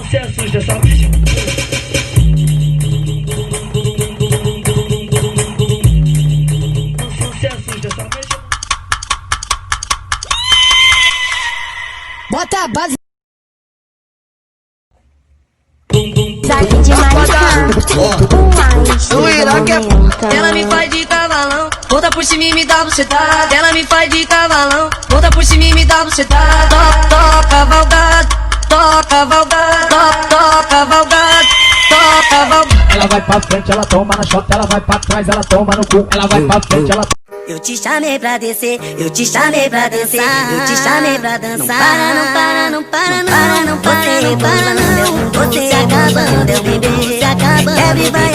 sucessos dessa vez. Sucessos dessa vez. Bota a base. Sabe de maricão. O Iraque é Ela me faz de cavalão, volta por cima e me dá bucetada. Ela me faz de cavalão, volta por cima e me dá bucetada. Toca valgado, toca valgado, toca valgado, toca valgado. Ela vai pra frente, ela toma na chota, ela vai pra trás, ela toma no cu. Ela vai pra frente, ela Eu te chamei pra descer, eu te chamei pra dançar, eu te chamei pra dançar. Não para, não para, não para, não para, não para, não para, não. Você acabando, meu bebê, se acabando.